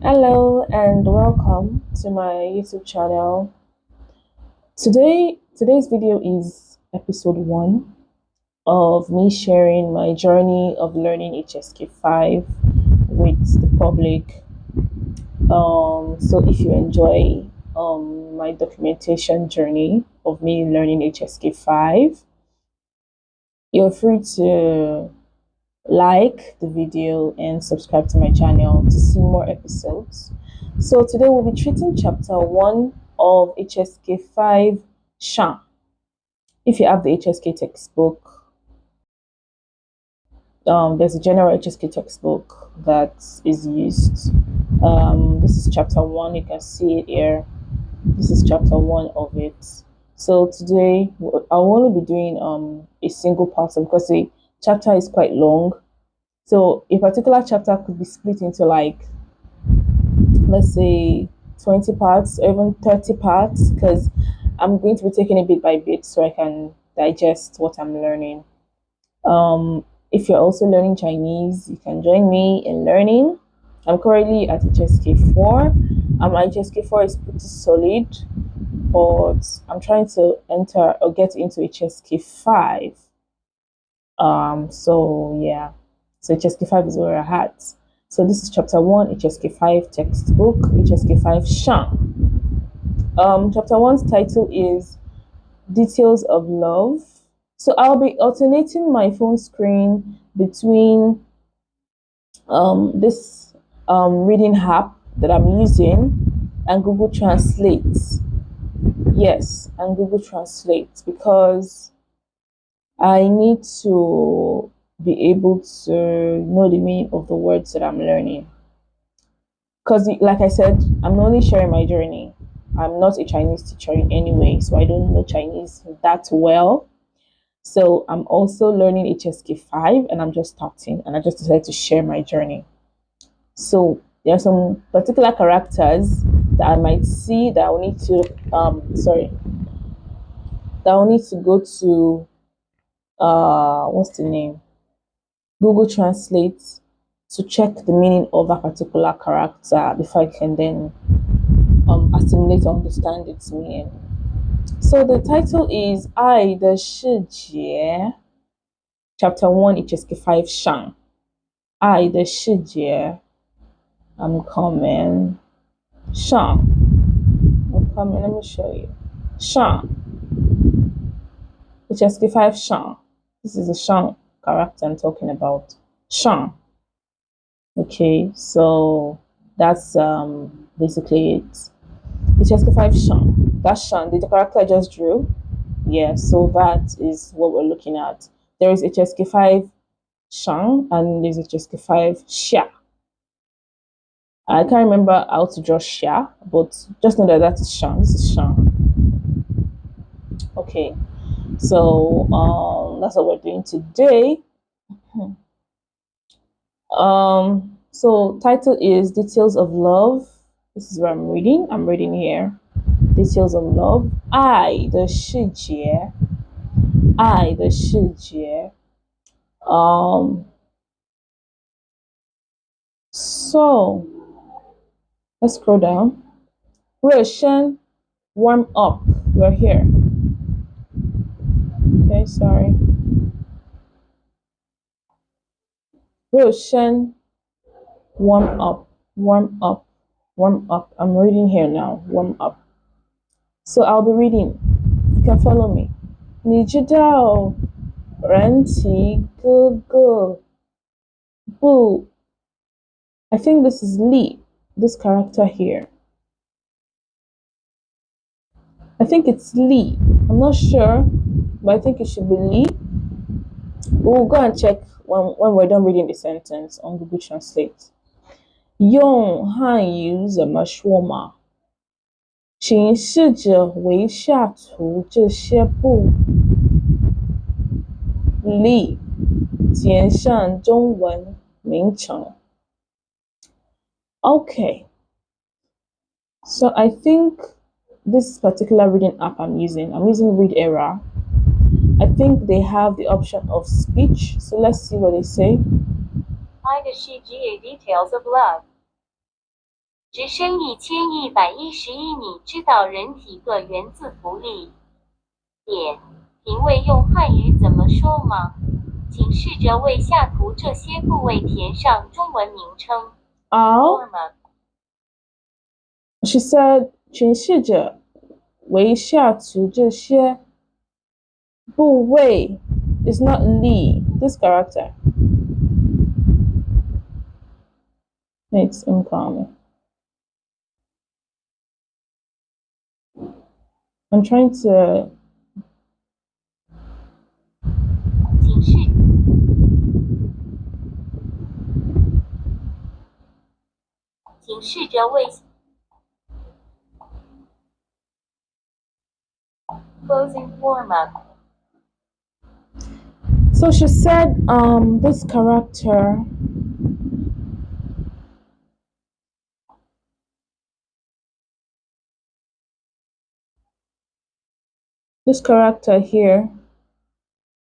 Hello and welcome to my YouTube channel. Today's video is episode 1 of me sharing my journey of learning HSK5 with the public. So if you enjoy my documentation journey of me learning HSK5, you're free to like the video and subscribe to my channel to see more episodes. So today we'll be treating chapter 1 of HSK5 Shan. If you have the HSK textbook, there's a general HSK textbook that is used. This is chapter 1. You can see it here. This is chapter 1 of it. So today I'll only be doing a single part because the chapter is quite long. So a particular chapter could be split into let's say 20 parts or even 30 parts, because I'm going to be taking it bit by bit so I can digest what I'm learning. If you're also learning Chinese, you can join me in learning. I'm currently at HSK4. My HSK4 is pretty solid, but I'm trying to enter or get into HSK5. So yeah. So HSK5 is where I'm at. So this is chapter 1, HSK5 textbook, HSK5 Shan. Chapter 1's title is Details of Love. So I'll be alternating my phone screen between this reading app that I'm using and Google Translate. Yes, and Google Translate, because I need to be able to know the meaning of the words that I'm learning. Because like I said, I'm only sharing my journey. I'm not a Chinese teacher in any way, so I don't know Chinese that well. So I'm also learning HSK5 and I'm just starting, and I just decided to share my journey. So there are some particular characters that I might see that I will need to go to what's the name? Google Translate to check the meaning of a particular character before I can then assimilate or understand its meaning. So the title is I the Shijie, chapter 1, HSK5 Shan. I the Shijie. I'm coming. Shan. I'm coming. Let me show you. Shan. HSK5 Shan. This is the Shan character I'm talking about. Shan. Okay, so that's basically it. HSK5 Shan. That's Shan, the character I just drew. Yeah, so that is what we're looking at. There is HSK5 Shan and there's HSK5 Xia. I can't remember how to draw Xia, but just know that is Shan. This is Shan. Okay, so that's what we're doing today. So title is Details of Love. This is where I'm reading. I'm reading here. Details of Love. I the Shijie. I the Shijie. So let's scroll down. Shen, warm up. We're here. Okay, sorry. Shen, warm up, warm up, warm up. I'm reading here now. Warm up. So I'll be reading. You can follow me. 你知道人体哥哥不 I think this is Li, this character here. I think it's Li. I'm not sure, but I think it should be Li. We'll go and check when we're done reading the sentence on Google Translate. 用汉语怎么说嘛？请试着为下图这些不利填上中文名称。Okay, so I think this particular reading app I'm using Read Era. I think they have the option of speech, so let's see what they say. Hi to Shijie, Details of Love. 直升1111米，知道人体各元字符力。点，评为用汉语怎么说吗？请试着为下图这些部位填上中文名称。She said, 请试着为下图这些部位 is not li, this character. It's uncommon. I'm trying to. 请试着为 closing form up. So she said, this character here,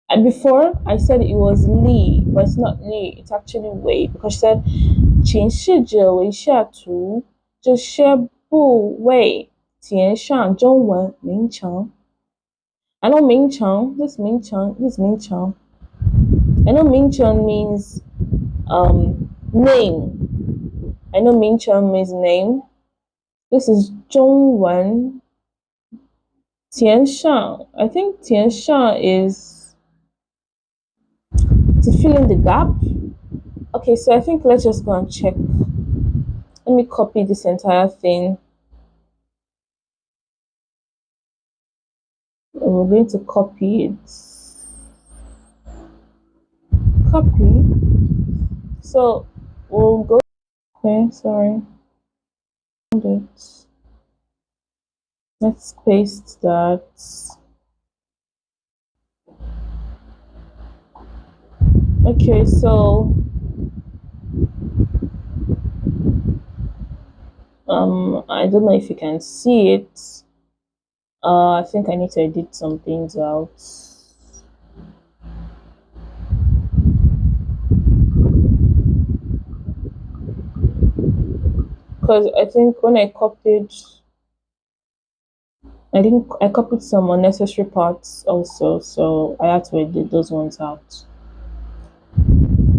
and before I said it was li, but it's not li, it's actually wei, because she said 请试着为下图这些部位填上中文名称。I know 名称 I know 名称 means name. I know 名称 means name. This is 中文填上. I think 填上 is to fill in the gap. Okay, so I think let's just go and check. Let me copy this entire thing. We're going to copy it. Copy. So we'll go. Okay, sorry. Let's paste that. Okay, so I don't know if you can see it. I think I need to edit some things out. Because I think when I copied some unnecessary parts also, so I had to edit those ones out.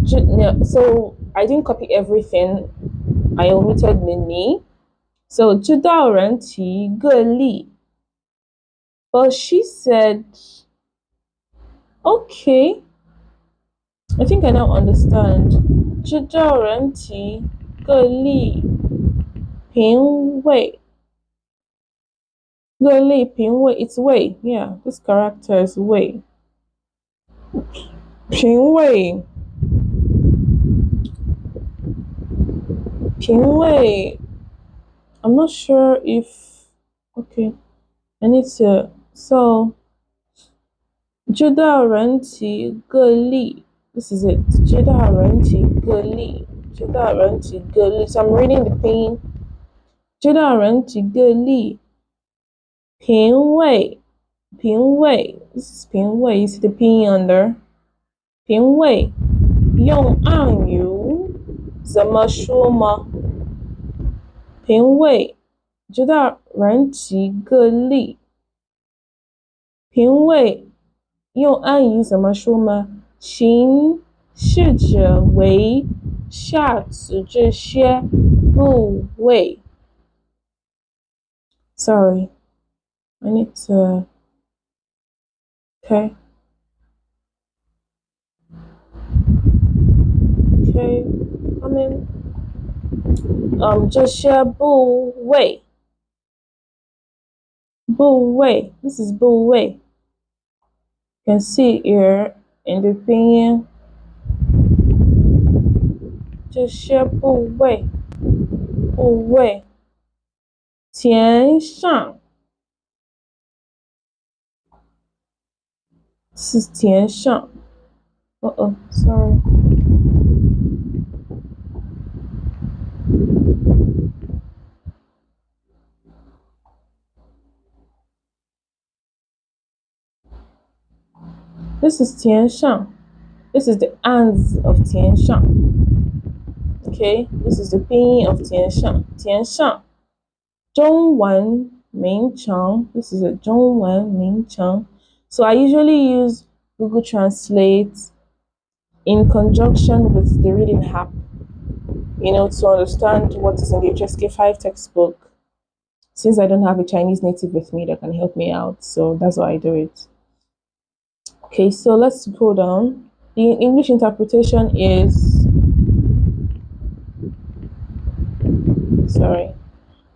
So I didn't copy everything. I omitted the ni. So 知道人提个例. But she said, okay, I think I now understand. 知道人提个例评位. It's way. Yeah, this character is way. 评位. I'm not sure if. Okay, I need to. So, 知道人提个例. This is it. 知道人提个例. So I'm reading the pinyin. 知道人提个例评位. This is 评位. You see the pinyin under. 评位用暗语怎么说吗？评位知道人提个例。评位用暗语怎么说吗？请试着为下图这些部位。Sorry, I need to. Okay. Come in. 这些部位。This is 部位. You can see here in the pinyin. 这些部位。填上。This is 填上. Sorry. This is 填上. This is the ends of 填上. Okay, Okay, this is the pinyin of 填上，填上。中文名称, this is a 中文名称. So I usually use Google Translate in conjunction with the reading app, to understand what is in the HSK5 textbook. Since I don't have a Chinese native with me that can help me out, so that's why I do it. Okay, so let's go down. The English interpretation is, sorry.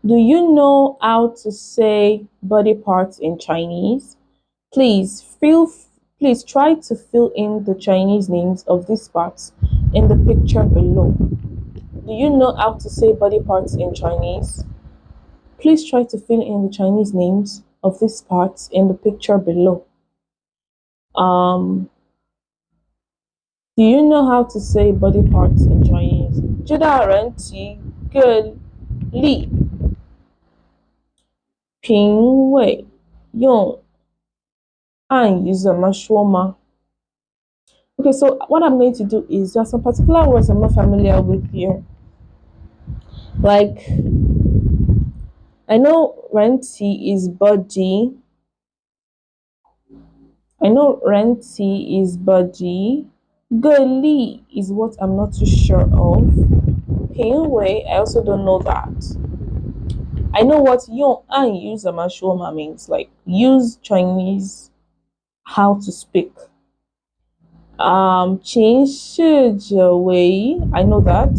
Do you know how to say body parts in Chinese? Please try to fill in the Chinese names of these parts in the picture below. Do you know how to say body parts in Chinese? Please try to fill in the Chinese names of these parts in the picture below. Do you know how to say body parts in Chinese? 知道人体各例评委用汉语怎么说吗? Okay, so what I'm going to do is there are some particular words I'm not familiar with here. Like, I know 人体 is body. I know 人体 is body. 个例 is what I'm not too sure of. 评委, I also don't know that. I know what 用汉语怎么说吗 means, like use Chinese how to speak. 请试着为, I know that.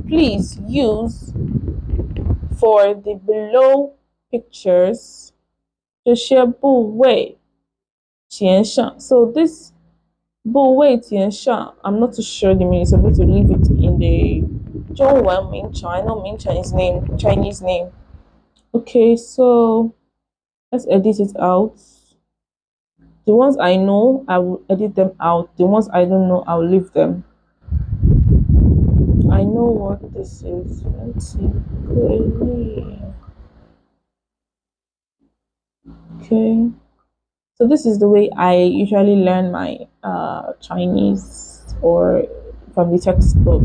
Please use for the below pictures 这些部位填上. So this 部位填上, I'm not too sure the meaning, so I'm going to leave it in the 中文名称. I know 名称 is name, Chinese name. Okay, so let's edit it out. The ones I know, I will edit them out. The ones I don't know, I'll leave them. I know what this is. Let's see. Okay. So this is the way I usually learn my Chinese or from the textbook.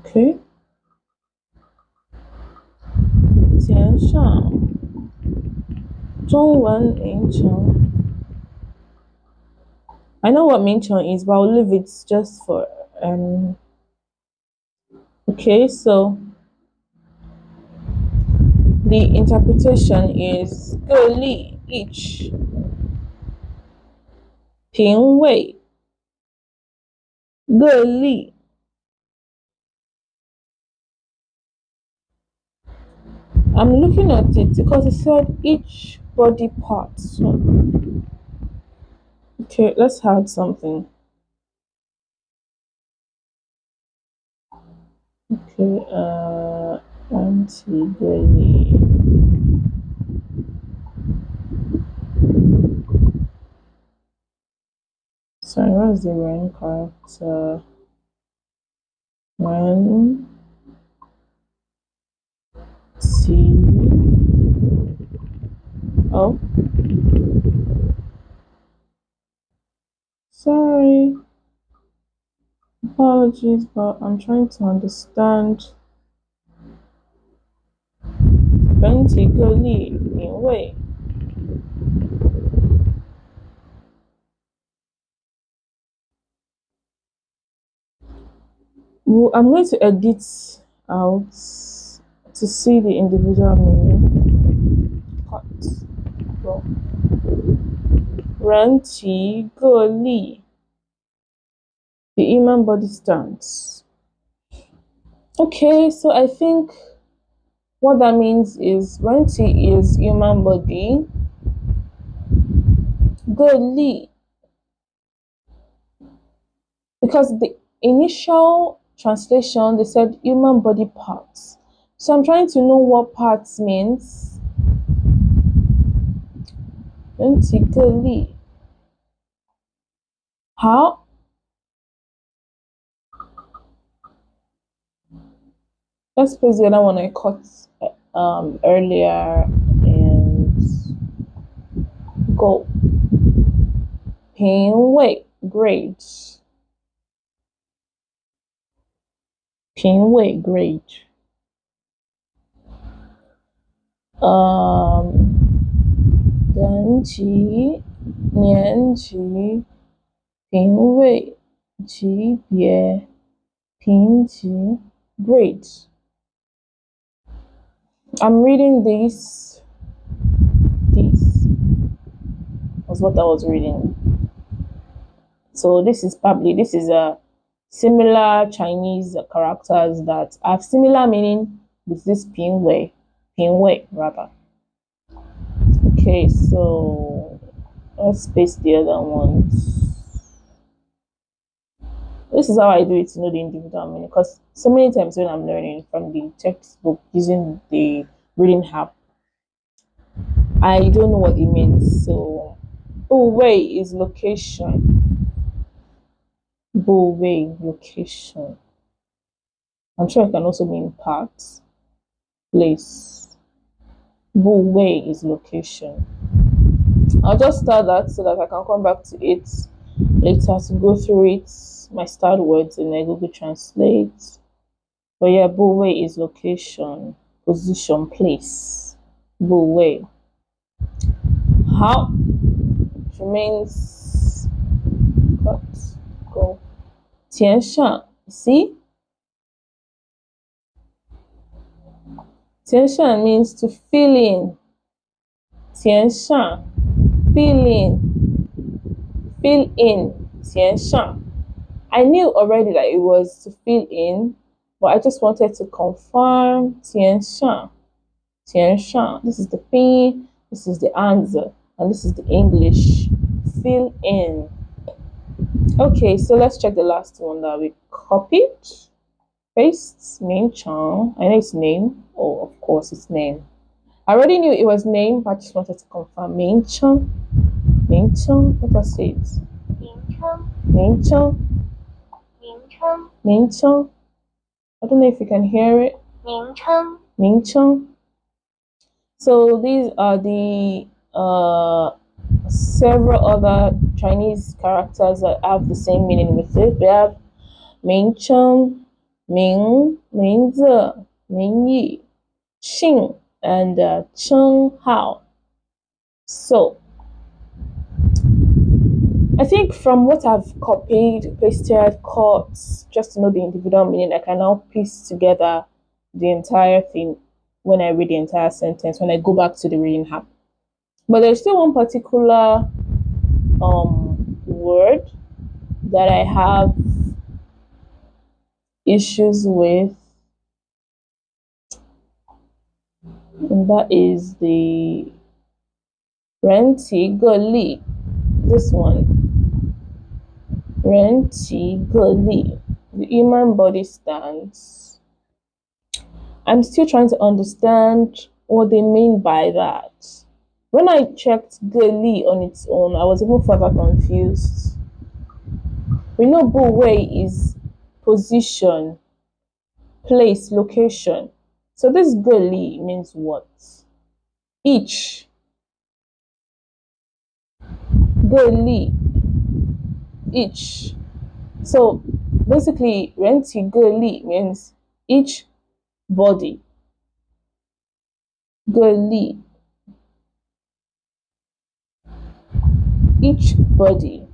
Okay. I know what 名称 is, but I'll leave it just for okay, so the interpretation is 个例 each 评委个例 I'm looking at it because it said each body part. So, okay, let's add something. Okay, anti-belly. Sorry, what is the rain character? When T. Oh, sorry. Apologies, but I'm trying to understand. 本体个例名位 I'm going to edit out to see the individual meaning. Cut. Go. 人体个例 the human body stance. Okay, so I think what that means is 人体 is human body. 个例 because the initial translation they said human body parts. So I'm trying to know what parts means. 人体个例 how? Let's place the other one I cut earlier, and go. 评位 grade. 评位 grade. 等级、年级、评位、级别、评级 grade. I'm reading this was what I was reading. So this is a similar Chinese characters that have similar meaning with this 评位rather. Okay, so let's paste the other ones. This is how I do it to know the individual meaning, because so many times when I'm learning from the textbook using the reading app, I don't know what it means. So, Buwei is location. Buwei, location. I'm sure it can also mean part, place. Buwei is location. I'll just start that so that I can come back to it later to go through it, my start words, and I Google Translate. But yeah, Buwei is location, position, place. Buwei. How? It remains. Cut. Go. 前上. See? 前上 means to fill in. 前上. Fill in. Fill in. 前上. I knew already that it was to fill in, but I just wanted to confirm 前上. 前上. This is the P, this is the answer, and this is the English. Fill in. Okay, so let's check the last one that we copied. Paste, Min Chang. I know it's name. Oh, of course, it's name. I already knew it was name, but I just wanted to confirm. Min Chang. Min Chang. Let us say it. Min Chang. Min Chang. I don't know if you can hear it. Min Chang. So these are the several other Chinese characters that have the same meaning with it. We have Ming Cheng, Ming, Mingzi, Mingyi, Xing, and Cheng Hao. So I think from what I've copied, pasted, cut, just to know the individual meaning, I can now piece together the entire thing when I read the entire sentence, when I go back to the reading app. But there's still one particular word that I have issues with, and that is the renti geli. This one. Renti geli. The human body stance. I'm still trying to understand what they mean by that. When I checked geli on its own, I was even further confused. We know Buwei is position, place, location. So this geli means what? Each. Geli. Each. So basically, renti geli means each body. Geli. Each body.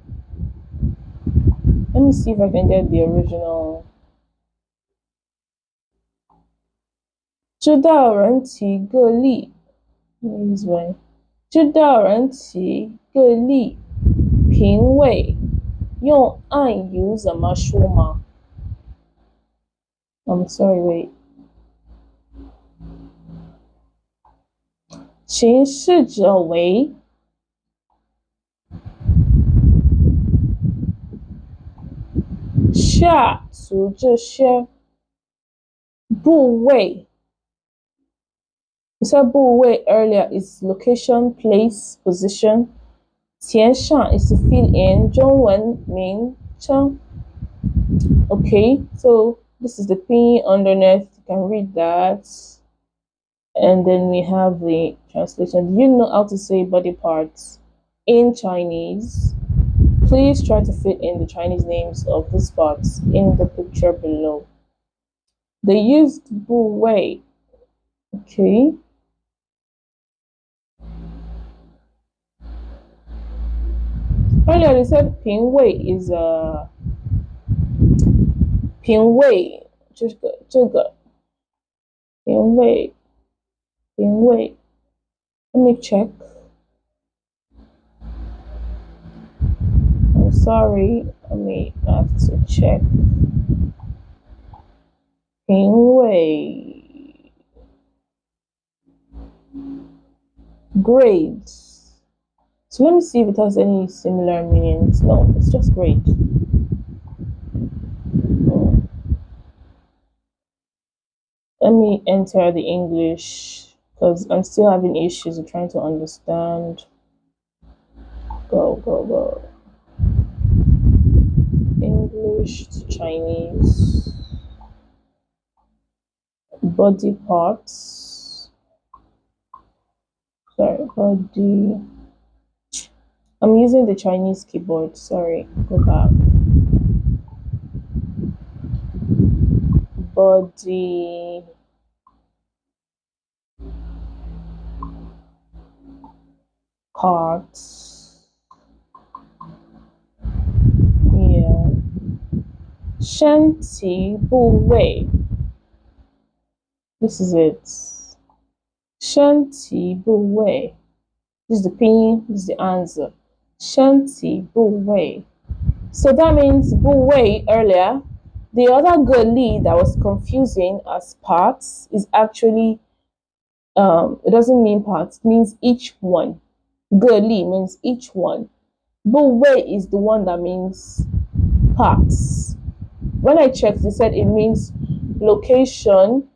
Let me see if I can get the original. 知道人体各例 means when 知道人体各例评位用暗语怎么说吗 I'm sorry, wait. 行事者为下属这些部位 We said 部位 earlier is location, place, position. 前上 is to fill in. 中文名称 Okay, so this is the P underneath. You can read that. And then we have the translation. Do you know how to say body parts in Chinese? Please try to fit in the Chinese names of these parts in the picture below. They used bu wei. Okay. Earlier they said ping wei is a ping wei. 这个 ping wei. Let me check. I'm sorry. I may have to check. Ping wei. Grades. So let me see if it has any similar meanings. No, it's just grade. Let me enter the English because I'm still having issues with trying to understand. Go. English to Chinese. Body parts. Sorry, body. I'm using the Chinese keyboard. Sorry, go back. Body parts. Yeah. 身体部位. This is it. 身体部位. This is the pinyin, this is the answer. 身体部位. So that means 部位 earlier. The other geli that was confusing as parts is actually it doesn't mean parts, it means each one. Geli means each one. Buwei is the one that means parts. When I checked, they said it means location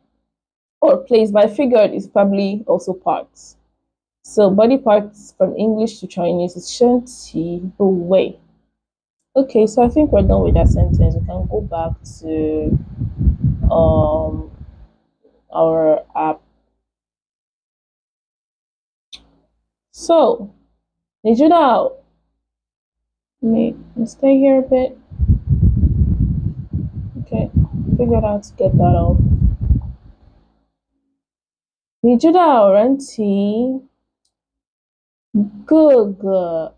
or place, but I figured it's probably also parts. So body parts from English to Chinese is 身体部位. Okay, so I think we're done with that sentence. We can go back to our app. So, did you know? Let me stay here a bit. Okay, figured out to get that off. 你知道人体各个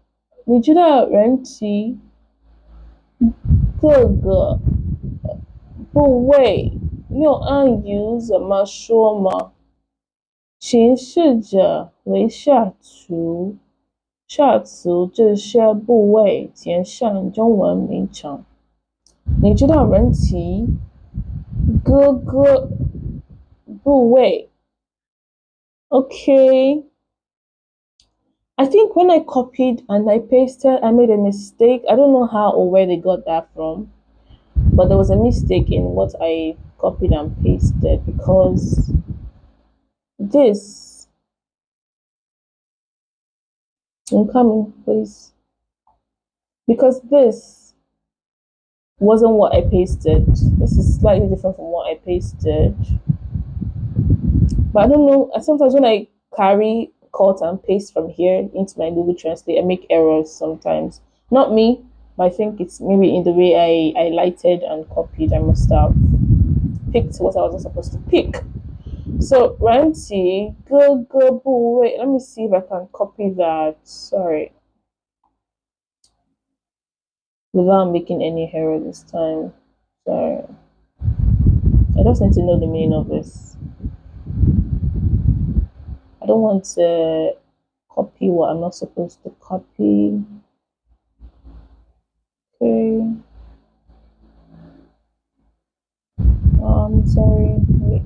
部位用暗语怎么说吗？请试着为下图这些部位填上中文名称。你知道人体各个部位 Okay. I think when I copied and I pasted, I made a mistake. I don't know how or where they got that from, but there was a mistake in what I copied and pasted because this. I'm coming, please. Because this wasn't what I pasted. This is slightly different from what I pasted. But I don't know. Sometimes when I carry cut and paste from here into my Google Translate, I make errors sometimes. Not me, but I think it's maybe in the way I highlighted and copied. I must have picked what I wasn't supposed to pick. So Ranti, wait, let me see if I can copy that. Sorry. Without making any error this time. Sorry. I just need to know the meaning of this. I don't want to copy what I'm not supposed to copy. Okay. Sorry. Wait.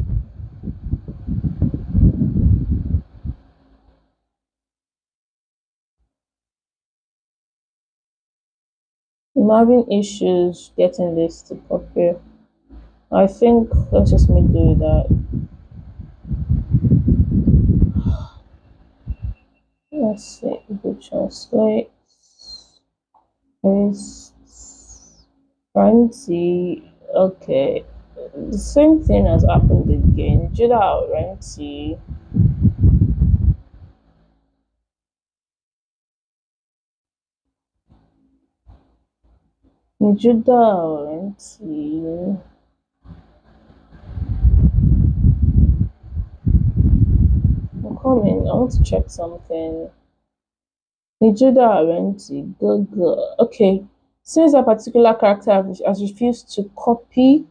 I'm having issues getting this to copy. I think let's just make do with that. Let's see if it translates. Ranty. Okay. The same thing has happened again. Judah Ranty. 你知道人体I'm coming. I want to check something. 你知道人体哥哥 Okay. Since a particular character has refused to copy,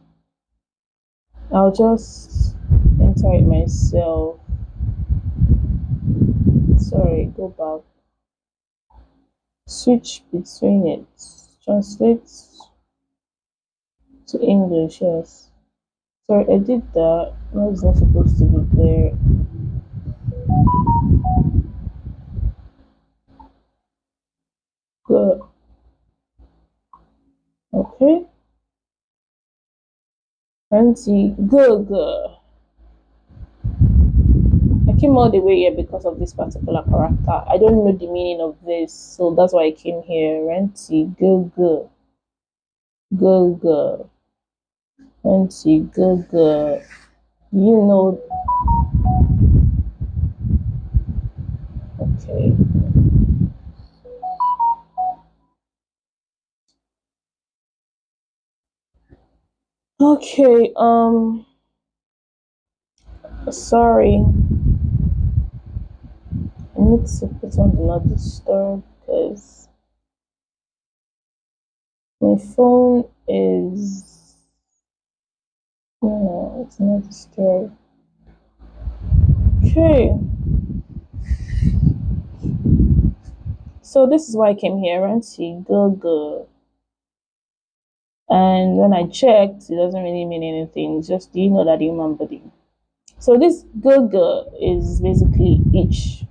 I'll just enter it myself. Sorry, go back. Switch between it. Translate to English, yes. Sorry, I did that. No, it's not supposed to be there. Good. Okay. Auntie, good. I came all the way here because of this particular character. I don't know the meaning of this, so that's why I came here. Renty, good. Renty, good. You know. Okay. Okay, sorry. I need to put on do not disturb because my phone is it's not disturbed. Okay. So this is why I came here, Renty, good. And when I checked, it doesn't really mean anything. It's just, do you know that human body? So this Gaga is basically each,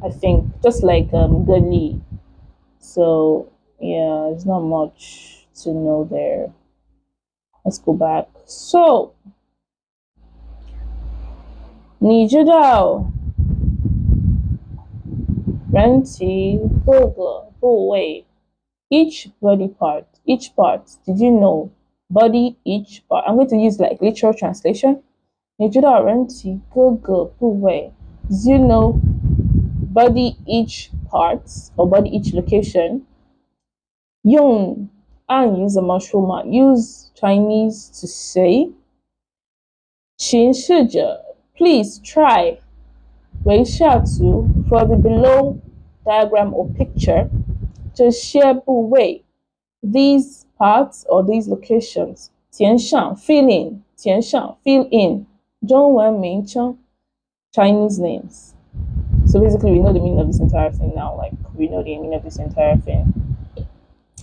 I think, just like Gali. So yeah, it's not much to know there. Let's go back. So, 你知道人体各个部位 each body part, did you know? Body, each part. I'm going to use like literal translation. 你知道人体各个部位 Did you know body each parts or body each location? 用暗语怎么说嘛 Use Chinese to say 请试着 Please try 微下图 for the below diagram or picture 这些部位 These parts or these locations 填上 fill in 填上 fill in 中文名称 Chinese names. So basically we know the meaning of this entire thing now. Like we know the meaning of this entire thing.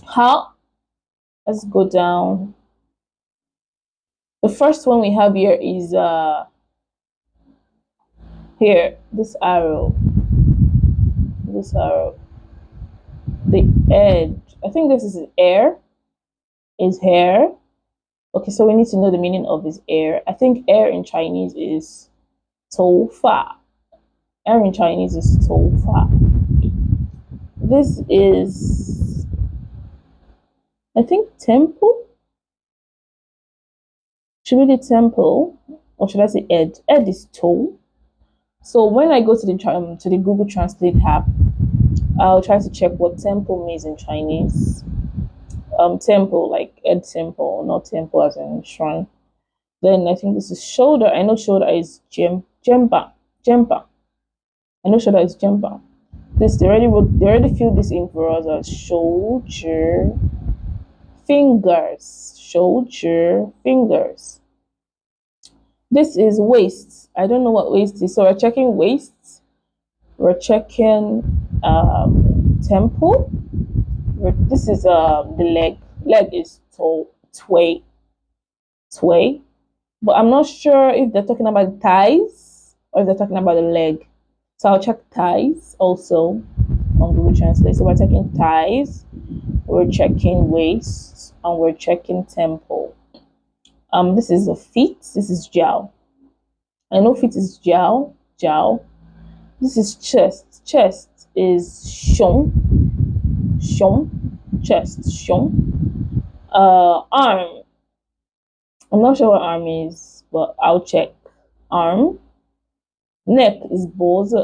How? Let's go down. The first one we have here is here, this arrow. The edge. I think this is air. Is hair. Okay, so we need to know the meaning of this air. I think air in Chinese is 头发. Air in Chinese is 头发. This is, I think, temple. Should we be temple, or should I say ed? Ed is toe. So when I go to the Google Translate app, I'll try to check what temple means in Chinese. Temple like ed temple, not temple as in shrine. Then I think this is shoulder. I know shoulder is jemba. I know shoulder is jemba. This they already filled this in for us as shoulder, fingers, shoulder, fingers. This is waist. I don't know what waist is. So we're checking waist. We're checking temple. This is the leg. Leg is tway. But I'm not sure if they're talking about thighs or if they're talking about the leg. So I'll check thighs also on Google Translate. So we're checking thighs, we're checking waist, and we're checking temple. This is the feet. This is jiao. I know feet is jiao. This is chest. Chest is xiong. Chest, xiong. Arm. I'm not sure what arm is, but I'll check. Arm. Neck is boze.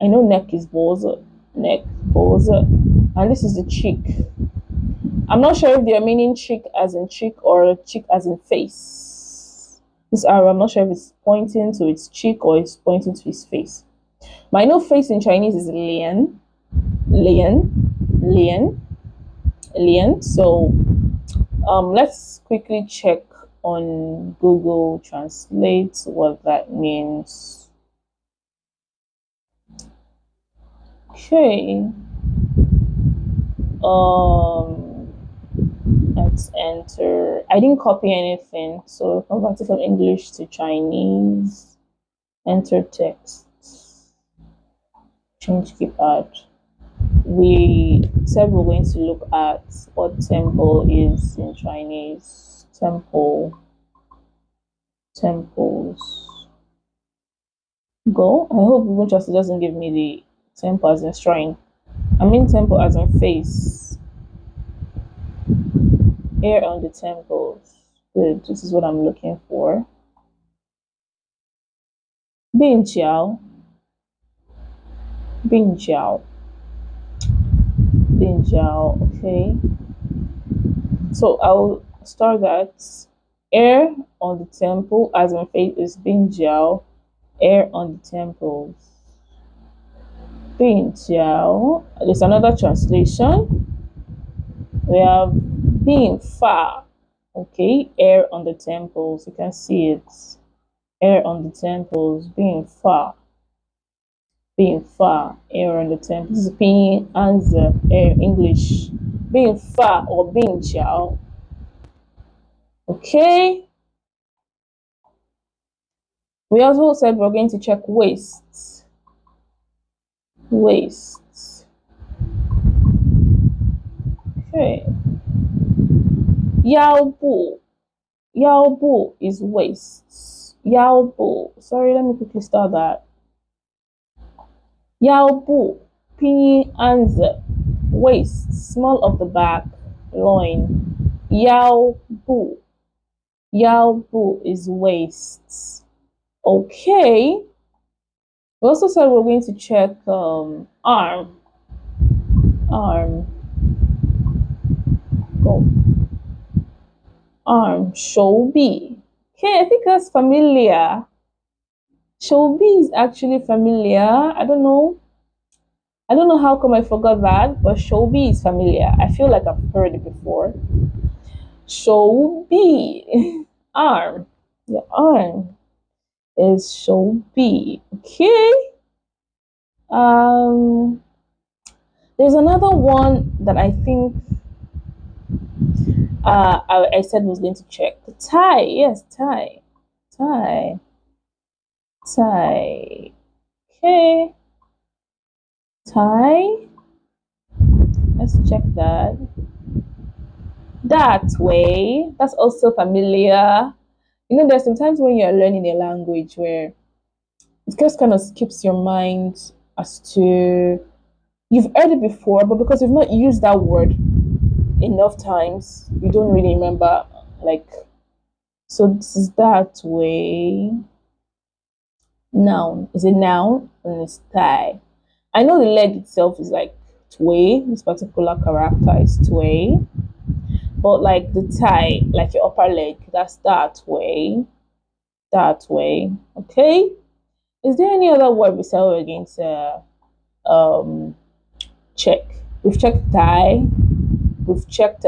I know neck is boze. Neck, boze. And this is the cheek. I'm not sure if they're meaning cheek as in cheek or cheek as in face. This arrow, I'm not sure if it's pointing to its cheek or it's pointing to his face. But I know face in Chinese is lian, lian, lian, lian. So let's quickly check on Google Translate what that means. Okay. Let's enter. I didn't copy anything, so convert it from English to Chinese. Enter text. Change keypad. We said we're going to look at what temple is in Chinese. Temple. Temples. Go. I hope Google Translate doesn't give me the temple as in shrine. I mean temple as in face. Here on the temples. Good. This is what I'm looking for. Bin Jiao. Bin Jiao. Bin Jiao. Okay. So I'll start that. Air on the temple as in face is Bin Jiao. Air on the temples. Bin Jiao. There's another translation. We have Bin Fa. Okay, air on the temples. You can see it. Air on the temples. Bin Fa. Bin Fa. Air on the temples. This is Bin answer. Air English. Bin Fa or Bin Jiao. Okay. We also said we're going to check waist. Waist. Okay. Yao Bu. Yao Bu is waist. Yao Bu. Sorry, let me quickly start that. Yao Bu. Pinyin anzi. Waist. Small of the back. Loin. Yao Bu. Yao Bu is waist. Okay. We also said we're going to check arm. Arm. Go. Arm. Shoubi. Okay, I think that's familiar. Shoubi is actually familiar. I don't know how come I forgot that, but Shoubi is familiar. I feel like I've heard it before. Shoubi. Arm. Your arm is Shoubi. Okay. There's another one that I think I said was going to check. Tie. Yes, tie. Tie. Tie. Okay. Tie. Let's check that. That way. That's also familiar. You know, there's sometimes when you're learning a language where it just kind of skips your mind as to you've heard it before, but because you've not used that word enough times, you don't really remember. Like, so this is that way. Noun is a noun and it's tie. I know the leg itself is like tway. This particular character is tway. But like the tie, like your upper leg, that's that way. That way. Okay. Is there any other word besides we're going to check? We've checked thigh. We've checked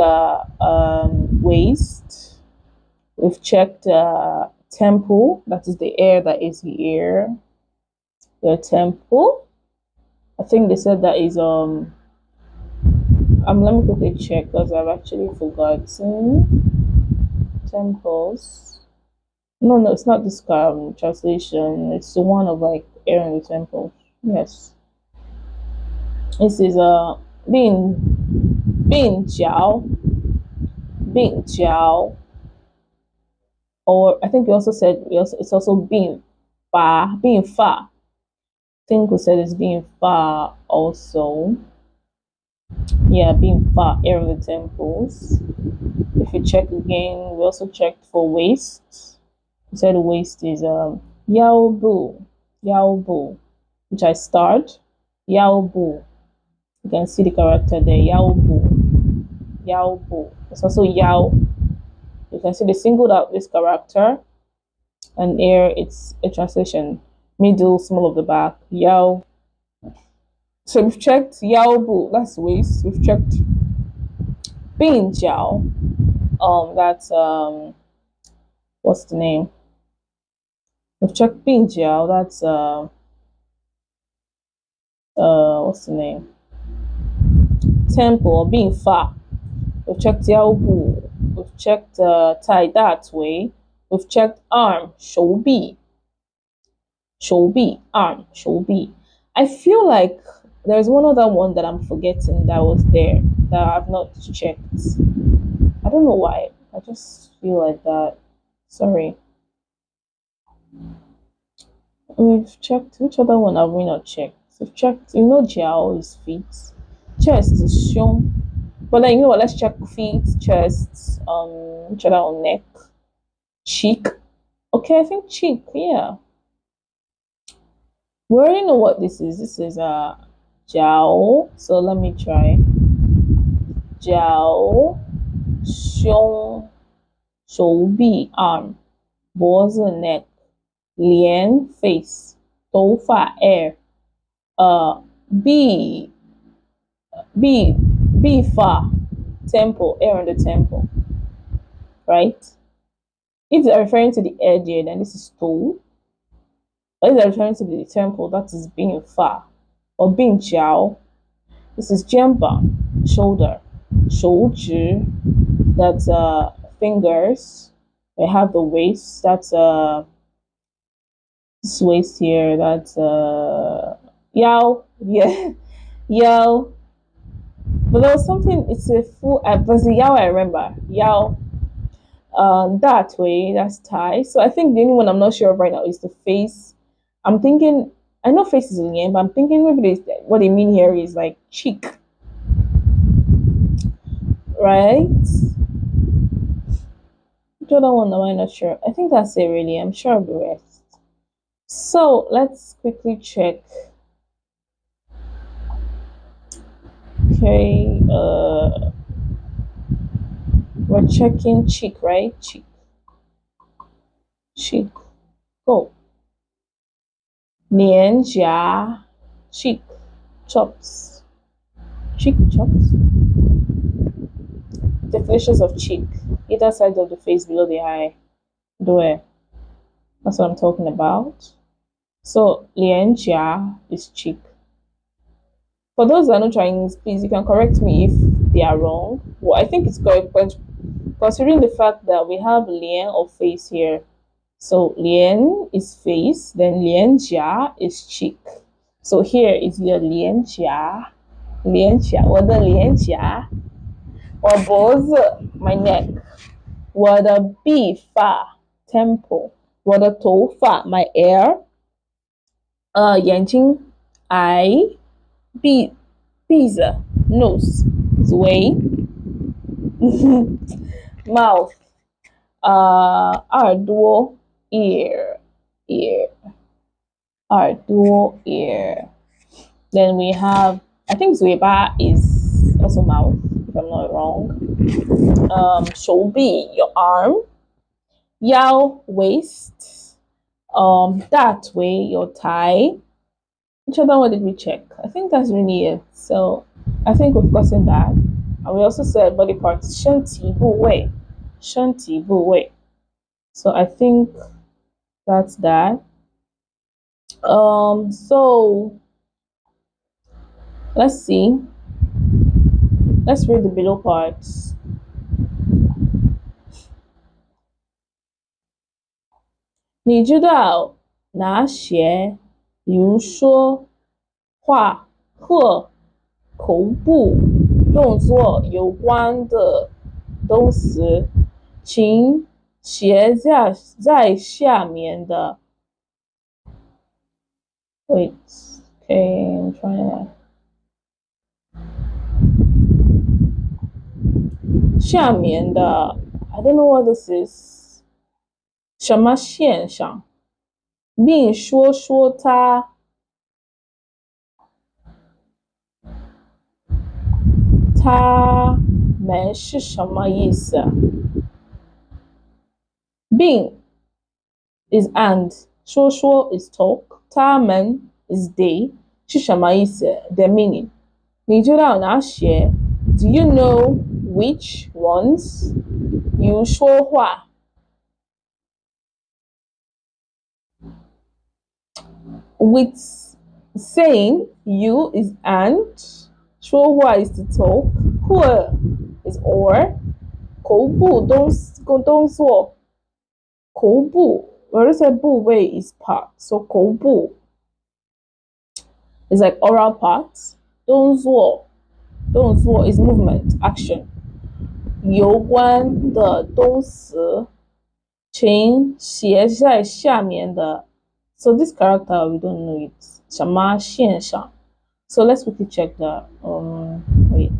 waist. We've checked temple. That is the air that is here. Your temple. I think they said that is let me quickly check because I've actually forgotten. Temples. No, it's not this translation. It's the one of like air in the temple. Yes. This is Bin Jiao. Bin Jiao. Or I think we also said it's also Bin Fa. Bin Fa. I think we said it's Bin Fa also. Yeah, Bin Fa, air of the temples. If you check again, we also checked for waist. We said waist is Yao Bu, which I start. Yao Bu. You can see the character there, Yao Bu. 腰部. It's also yao. You can see they singled out this character, and here it's a translation. Middle, small of the back, yao. So we've checked yao bu, that's waist. We've checked bin jiao. That's what's the name? We've checked bin jiao. That's what's the name? Temple, being far. We've checked yao bu. We've checked tai that way. We've checked arm, 手臂. 手臂, arm, 手臂. I feel like there's one other one that I'm forgetting that was there that I've not checked. I don't know why. I just feel like that. Sorry. We've checked, which other one have we not checked? We've checked, jiao is feet. Chest is xiong. But then, what, let's check feet, chest, which other on neck? Cheek. Okay, I think cheek, yeah. We already know what this is. This is jiao. So let me try. Jiao, xiong, 手臂 arm, 脖子 neck, 脸 face, 头发 hair, B far, temple, hair on the temple, right? If they're referring to the head here, then this is toe. If they're referring to the temple, that is being far. Or being jiao, this is jamba, shoulder. 手指, that's fingers. We have the waist, that's this waist here, that's yao, yeah, yao. But there was something, it's a full, was the yao I remember, yao. That way, that's thigh. So I think the only one I'm not sure of right now is the face. I'm thinking, I know face is in the end, but I'm thinking maybe what they mean here is like cheek. Right? The other one, am I not sure? I think that's it really. I'm sure of the rest. So let's quickly check. Okay, we're checking cheek, right? Cheek. Go. 脸颊 cheek, chops. Cheek, chops. Definitions of cheek. Either side of the face below the eye. Where? That's what I'm talking about. So 脸颊 is cheek. For those that are not Chinese, please, you can correct me if they are wrong. Well, I think it's correct, but considering the fact that we have 脸 or face here, so 脸 is face, then 脸颊 is cheek. So here is your 脸颊, 我的脸颊, or 脖子 my neck, 我的臂发 temple, 我的头发 my hair, 眼睛 eye, 鼻子 nose, 嘴mouth, 耳朵 ear, 耳朵 ear. Then we have, I think 嘴巴 is also mouth, if I'm not wrong. 手臂 your arm, 腰 waist, that way your thigh. Which other one did we check? I think that's really it. So I think we've gotten that. And we also said body parts, 身体部位. So I think that's that. So let's see. Let's read the below parts. 你知道哪些比如说画、和口部动作有关的动词，请写在下面的。Wait, okay, I'm trying to. 下面的 I don't know what this is. 什么现象？并说说它们是什么意思？并 is and 说 is talk 他们 is they 是什么意思 the meaning 你知道哪些 do you know which ones 比如说话 with saying you is and 说话 is to talk或 is or 口部动作口部 where is a 部位 is part so 口部 is like oral parts 动作 is movement action 有关的动词请写在下面的 so this character we don't know it 什么现象 so let's quickly check that wait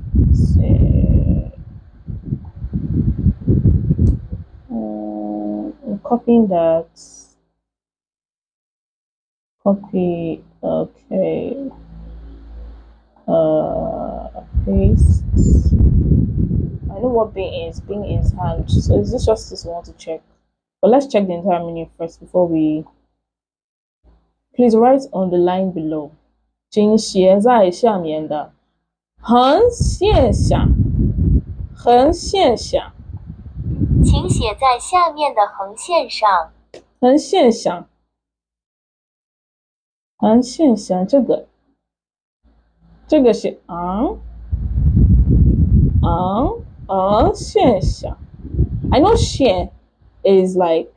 I'm copying that copy okay paste I know what being is hand so is this just this one to check but let's check the entire menu first before we please write on the line below 请写在下面的横线上横线上请写在下面的横线上横线上横线上这个是线上 I know 线 is like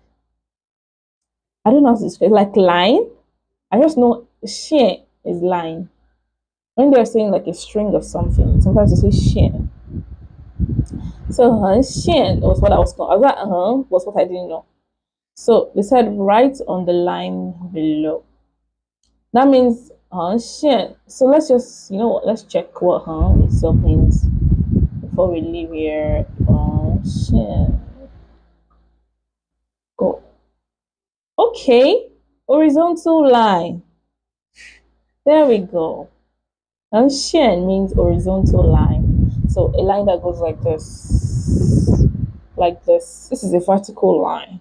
I don't know how to describe like line I just know 线 is line when they're saying like a string of something sometimes they say 线 so 横线 was what I was I was like was what I didn't know so they said write on the line below that means 横线 so let's just you know what let's check what 横 itself means before we leave here 横线 go okay horizontal line there we go 横线 means horizontal line so a line that goes like this this is a vertical line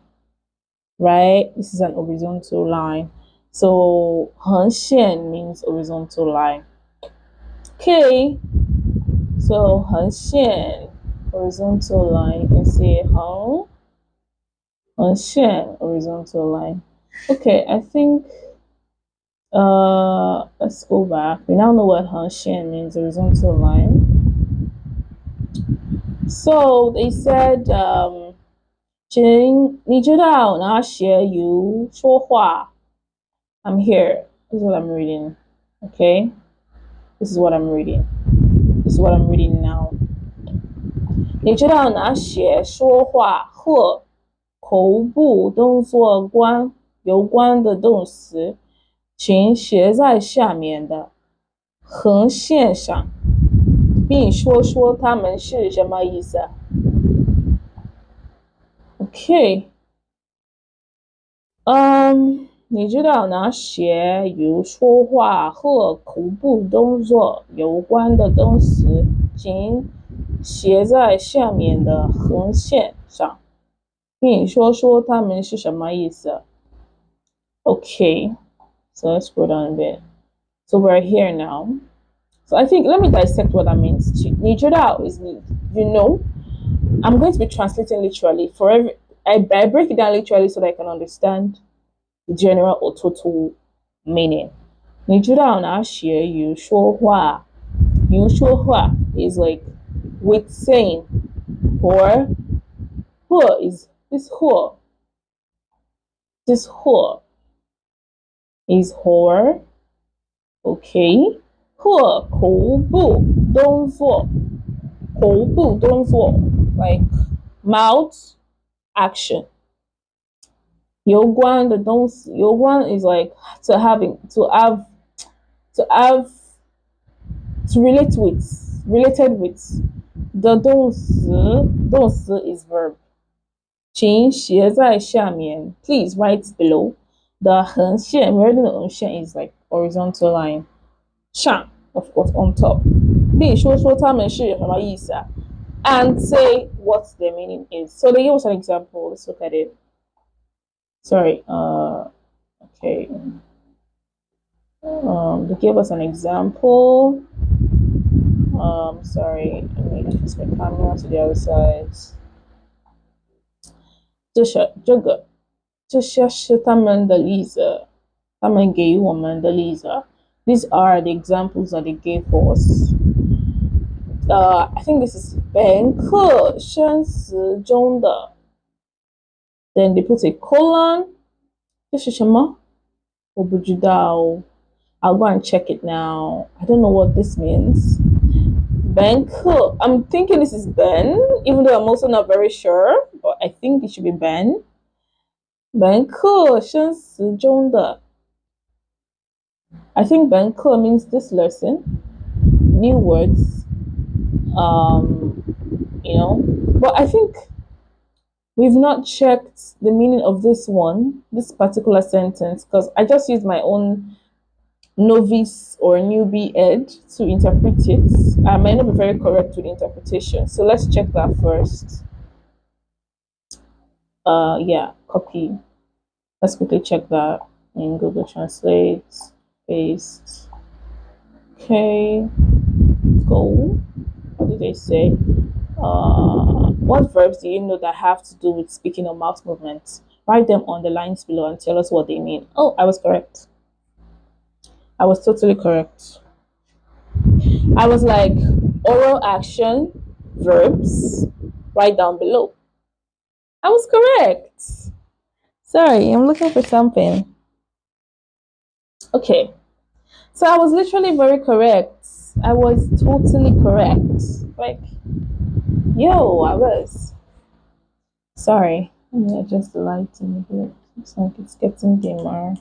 right this is an horizontal line so 横线 means horizontal line okay so 横线 horizontal line you can see 横线 horizontal line okay I think let's go back we now know what 横线 means horizontal line so they said 请你知道哪些有说话 I'm here this is what I'm reading okay this is what I'm reading now 你知道哪些说话或口部动作有关的动词请写在下面的横线上并说说它们是什么意思 okay 你知道哪些有说话和口部动作有关的动词请写在下面的横线上并说说它们是什么意思 okay so let's go down a bit so we're here now so I think let me dissect what that means 你知道 is you know I'm going to be translating literally for every I break it down literally so that I can understand the general or total meaning 你知道哪些有说话 is like with saying or who is this who is whore okay 或口部动作 like mouth action 有关的东西有关 is like to relate with related with 的动词 is verb 请写在下面 please write below 的横线 we're reading the 横线 is like horizontal line 上 of course on top 并说说它们是什么意思 and say what the meaning is. So they give us an example. Let's look at it. Sorry. Okay. They gave us an example. Sorry. Let me adjust my camera to the other side. 这些是他们的例子，他们给我们的例子。These are the examples that they gave us. I think this is 本课生词中的 Then they put a colon. 这是什么？我不知道。I'll go and check it now. I don't know what this means. 本课 I'm thinking this is Ben, even though I'm also not very sure, but I think it should be Ben. 本课生词中的 I think 本课 means this lesson. New words. But I think we've not checked the meaning of this particular sentence, because I just used my own novice or newbie head to interpret it. I might not be very correct with interpretation, so let's check that first. Copy. Let's quickly check that in Google Translate. Paste. Okay, go. What did they say? What verbs do you know that have to do with speaking or mouth movements? Write them on the lines below and tell us what they mean. Oh, I was correct. I was totally correct. I was like, oral action, verbs, right down below. I was correct. Sorry, I'm looking for something. Okay. So I was literally very correct. I was totally correct. Like, yo, I was. Sorry. Let me adjust the light a bit. Looks like it's getting dimmer.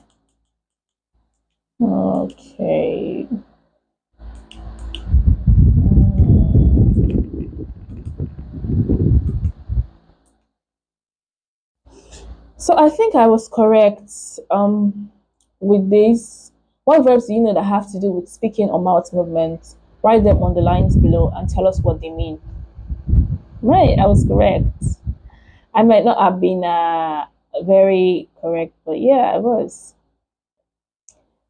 Okay. So I think I was correct with this. What verbs do you know that have to do with speaking or mouth movements? Write them on the lines below and tell us what they mean. Right, I was correct. I might not have been very correct, but yeah, I was.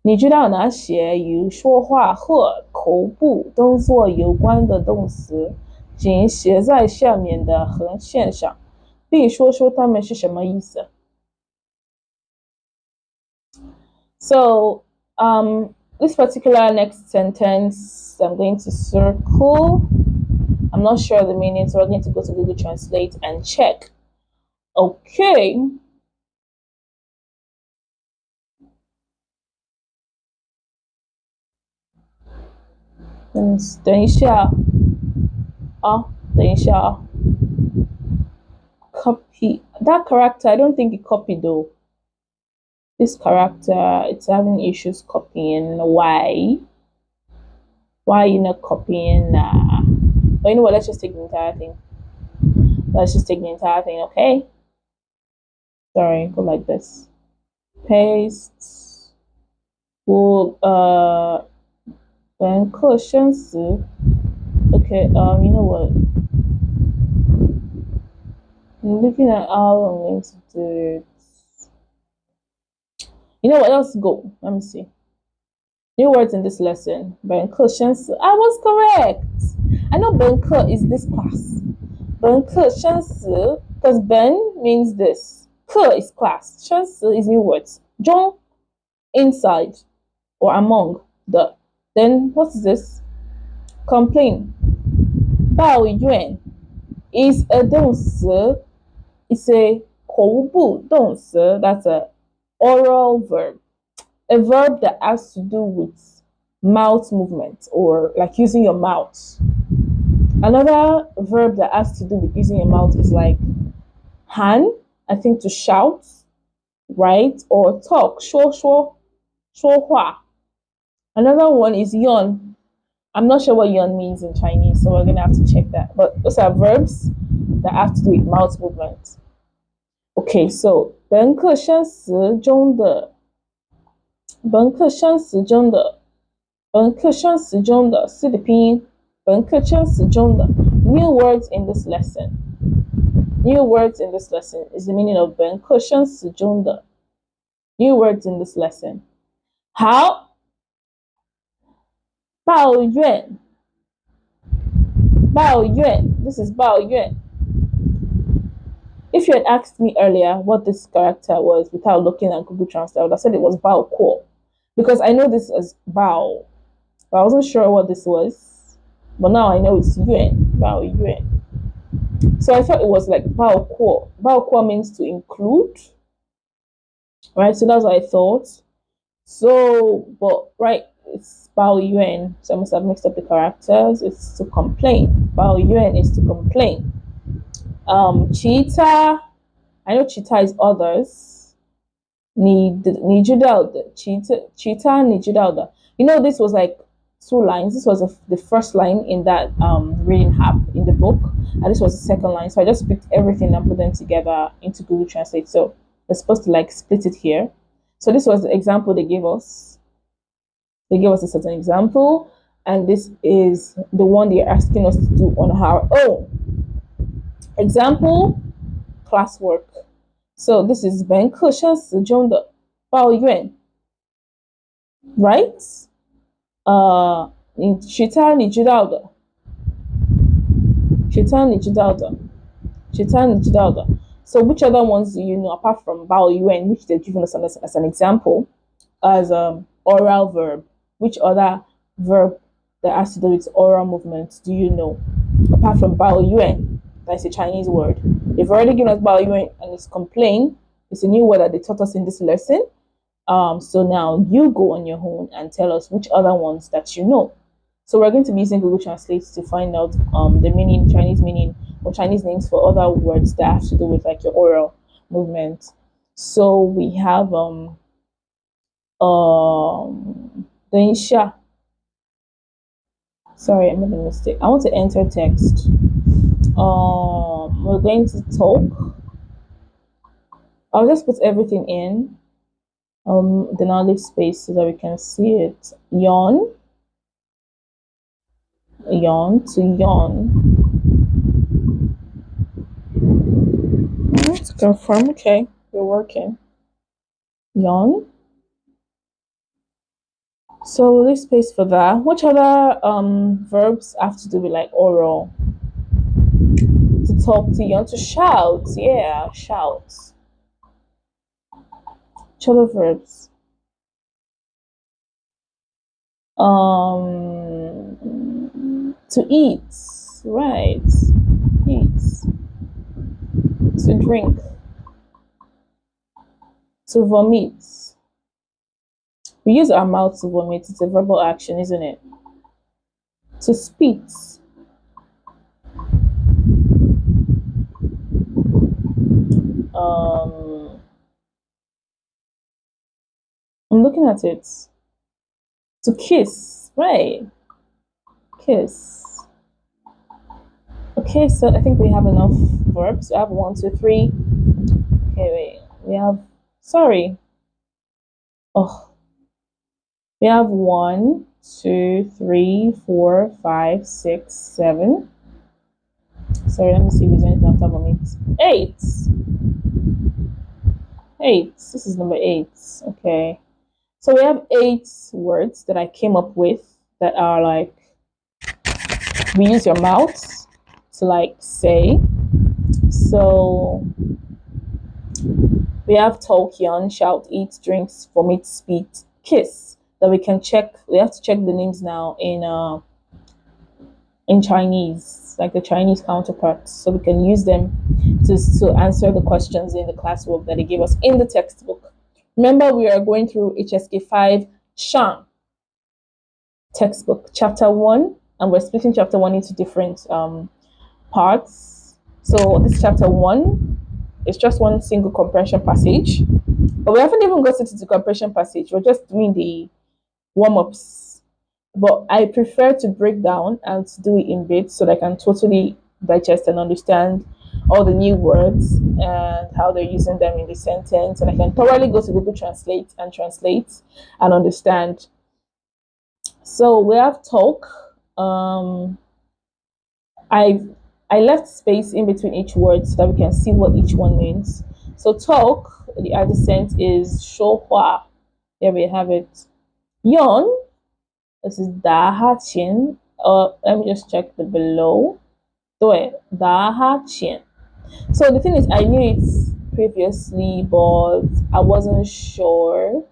你知道哪些与说话和口部动作有关的动词，请写在下面的横线上，并说说它们是什么意思。So, this particular next sentence, I'm going to circle. I'm not sure the meaning, so I'm going to go to Google Translate and check. Okay. 等一下Copy. That character, I don't think it copied though. This character, it's having issues copying. Why? Why are you not copying? But you know what? Let's just take the entire thing. Okay? Sorry, go like this. Paste. We'll, 本课生词 Okay, you know what? I'm looking at how I'm going to do it. You know what? Let's go. Let me see. New words in this lesson. 本课生词 I was correct. I know 本课 is this class. 本课生词 because 本 means this. 课 is class. 生词 is new words. 中 inside or among the. Then what is this? Complain. 抱怨 is a 动词. It's a 口部动词. That's a oral verb. A verb that has to do with mouth movement or like using your mouth. Another verb that has to do with using your mouth is like han, I think to shout, right? Or talk, 说话. Another one is yawn. I'm not sure what yawn means in Chinese, so we're going to have to check that. But those are verbs that have to do with mouth movement. Okay, so 本课生词中的see the 拼音本课生词中的 New words in this lesson. New words in this lesson is the meaning of Ben Cushion Sujunda. New words in this lesson. How? Bao Yuan. Bao Yuan. This is Bao Yuan. If you had asked me earlier what this character was without looking at Google Translate, I would have said it was Bao Kuo. Because I know this as Bao. But I wasn't sure what this was. But now I know it's Yuan. Bao Yuan. So I thought it was like Bao Kuo. Bao Kuo means to include. Right? So that's what I thought. So, but right, it's Bao Yuan. So I must have mixed up the characters. It's to complain. Bao Yuan is to complain. Cheetah. I know cheetah is others. Nijudalda. Cheetah Nijudalda. You know, this was like 2 lines. This was the first line in that reading app in the book, and this was the second line. So I just picked everything and put them together into Google Translate. So we're supposed to like split it here. So this was the example they gave us. They gave us a certain example, and this is the one they're asking us to do on our own. Example, classwork. So this is Ben Cushion Sejongde Bao Yuan. Right? In Shita Nijidalda. Shita Nijidalda. Shita Nijidalda. So which other ones do you know apart from Bao Yuan, which they've given us as an example, as oral verb? Which other verb that has to do with oral movements do you know apart from Bao Yuan? That's a Chinese word. They've already given us Bao Yuan and it's complain. It's a new word that they taught us in this lesson. So now you go on your own and tell us which other ones that you know. So we're going to be using Google Translate to find out the meaning, Chinese meaning, or Chinese names for other words that have to do with like your oral movement. So we have Densha. Sorry, I made a mistake. I want to enter text. We're going to talk. I'll just put everything in. Then I'll leave space so that we can see it. Yawn. Yawn to yawn. To confirm, okay, you're working. Yawn. So we'll leave space for that. Which other verbs have to do with like oral? To talk, to yawn, to shout. Yeah, shout. Which other verbs? To eat, right? Eat. To drink. To vomit. We use our mouth to vomit. It's a verbal action, isn't it? To spit. I'm looking at it. To kiss, right? Kiss. Okay, so I think we have enough verbs. We have 1, 2, 3. Okay, wait. We have, sorry. Oh. We have 1, 2, 3, 4, 5, 6, 7. Sorry, let me see if there's anything after vomit. 8. 8. This is number 8. Okay. So we have 8 words that I came up with that are like, we use your mouth to like say. So we have talk, yawn, shout, eat, drinks, vomit, spit, kiss. That we can check. We have to check the names now in Chinese, like the Chinese counterparts, so we can use them to answer the questions in the classwork that they gave us in the textbook. Remember, we are going through HSK5 Shang textbook, chapter 1, and we're splitting chapter 1 into different parts. So this chapter 1 is just one single comprehension passage, but we haven't even got into the comprehension passage. We're just doing the warm-ups, but I prefer to break down and to do it in bits so that I can totally digest and understand all the new words and how they're using them in the sentence, and I can thoroughly go to Google Translate and understand. So we have talk. I left space in between each word so that we can see what each one means. So talk, the accent is 说话. Here we have it. Yawn, this is 打哈欠. Let me just check the below. 对，打哈欠. So the thing is, I knew it previously, but I wasn't sure.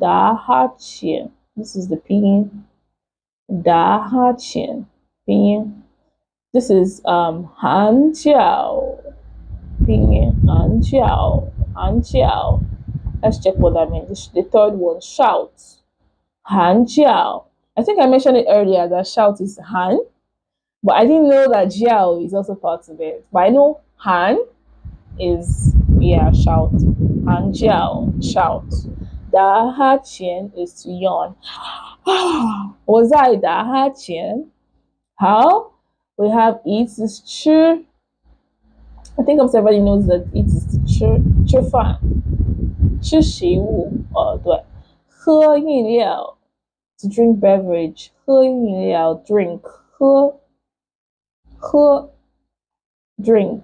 打哈欠. This is the pinyin. 打哈欠. Pinyin. This is 寒叫. Pinyin. 寒叫. 寒叫. Let's check what that means. The third one, shout. 寒叫. I think I mentioned it earlier that shout is han, but I didn't know that jiao is also part of it. But I know han is, yeah, shout. Han jiao, shout. Da ha qian is to yawn. Was I da ha qian? How? We have eat is chu. I think almost everybody knows that eat is to chu fan. 吃食物，对，喝饮料 to drink beverage， 喝饮料 drink， 喝 drink，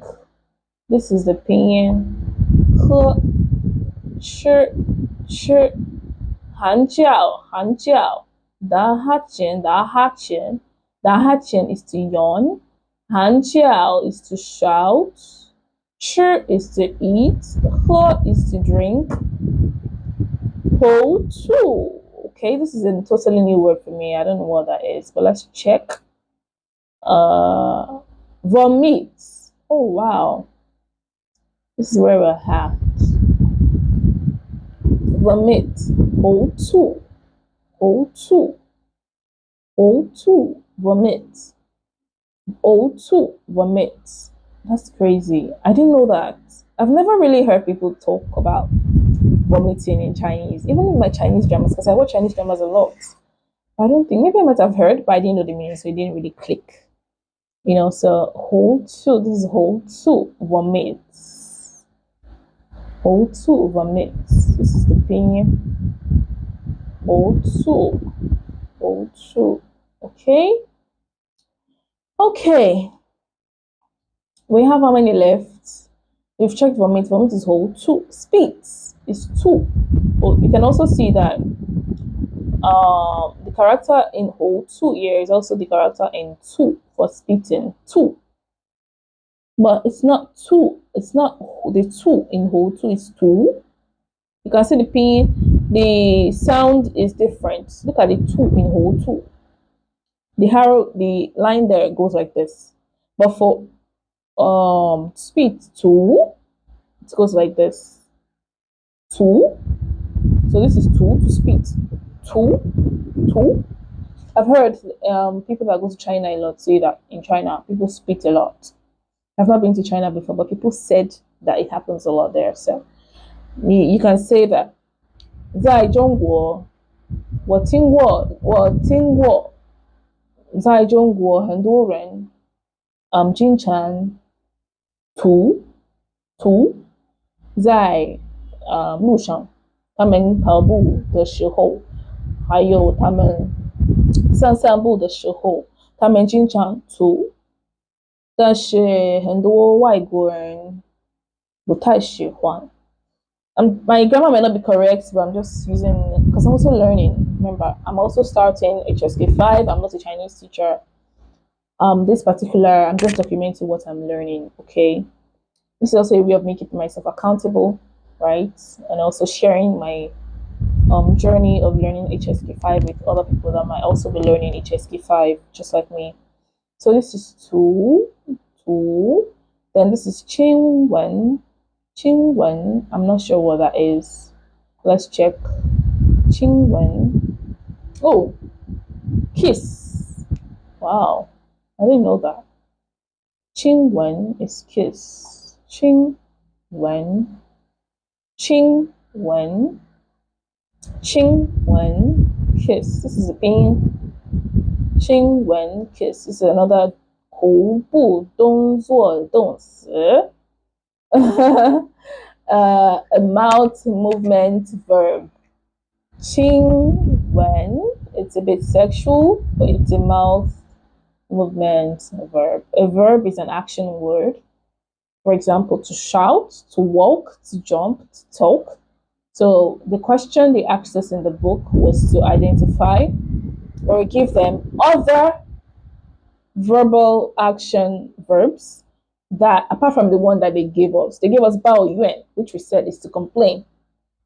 this is the pinyin， 喝吃 寒叫，打哈欠 is to yawn， 寒叫 is to shout， 吃 is to eat， 喝 is to drink， ho tu. Okay, this is a totally new word for me. I don't know what that is, but let's check. Vomit. Oh wow, this is where we're at. Vomit. Ho tu. Vomit. Vomit. That's crazy. I didn't know that. I've never really heard people talk about vomiting in Chinese, even in my Chinese dramas, because I watch Chinese dramas a lot. I don't think, maybe I might have heard, but I didn't know the meaning, so it didn't really click. You know, so hold to, this is hold to, vomit. Hold to, vomit. This is the pinyin. Hold to. Okay? Okay. We have how many left? We've checked vomit. Vomit is hold to. Spit is two. But you can also see that the character in hold two here is also the character in two for spitting. Two. But it's not two. It's not the two in hold two. It's two. You can see the P. The sound is different. Look at the two in hold two. The arrow, the line there goes like this. But for spit two, it goes like this. Two. So this is two to spit. Two. I've heard people that go to China a lot say that in China people spit a lot. I've not been to China before, but people said that it happens a lot there. So you can say that 在中国我听过在中国很多人经常吐在路上，他们跑步的时候，还有他们散步的时候，他们经常吐，但是很多外国人不太喜欢。My grammar might not be correct, but I'm just using, because I'm also learning. Remember, I'm also starting HSK5. I'm not a Chinese teacher. This particular, I'm just documenting what I'm learning, okay? This is also a way of me keeping myself accountable, right? And also sharing my journey of learning HSK5 with other people that might also be learning HSK5 just like me. So this is two. Then this is Qingwen. I'm not sure what that is. Let's check. Qingwen. Oh, kiss. Wow, I didn't know that. Qingwen is kiss. Qingwen, kiss. This is a pain. Qingwen, kiss. This is another 口部动作动词。A mouth movement verb. Qingwen, it's a bit sexual, but it's a mouth movement verb. A verb is an action word. For example, to shout, to walk, to jump, to talk. So the question they asked us in the book was to identify or give them other verbal action verbs that, apart from the one that they gave us. They gave us bao yuan, which we said is to complain.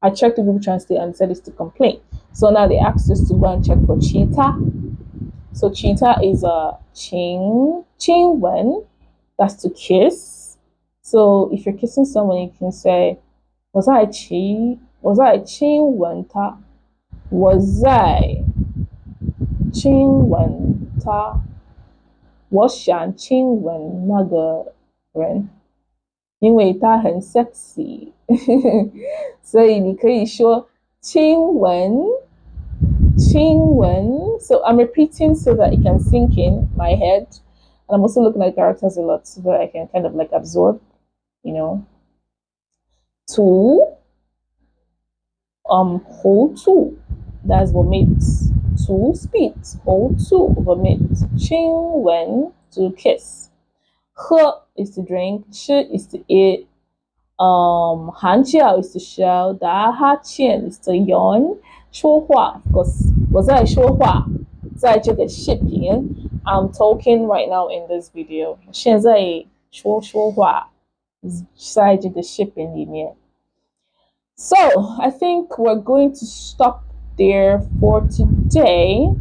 I checked the Google Translate and said it's to complain. So now they asked us to go and check for cheetah. So cheetah is a qing wen. That's to kiss. So if you're kissing someone, you can say, was I qing wen ta? Was I qing wen ta? 我想亲吻那个人，因为他很 sexy 所以你可以说亲吻 so I'm repeating so that it can sink in my head, and I'm also looking at characters a lot so that I can kind of like absorb, you know. 猴兔 that's vomit. 图 spit, 猴兔 vomit. 亲吻 to kiss. 喝 is to drink. 吃 is to eat. 喊叫 is to shout. 打哈欠 is to yawn. 说话 of course 我在说话，在这个视频 I'm talking right now in this video. 现在说话在这个视频里面。So I think we're going to stop there for today.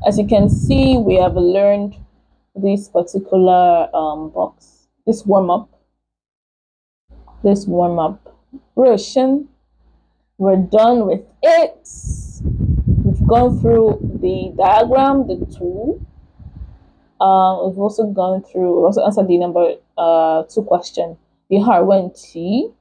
As you can see, we have learned this particular box, this warm-up. We're done with it. We've gone through the diagram, the tool. We've also answered the number 2 question. 第二问题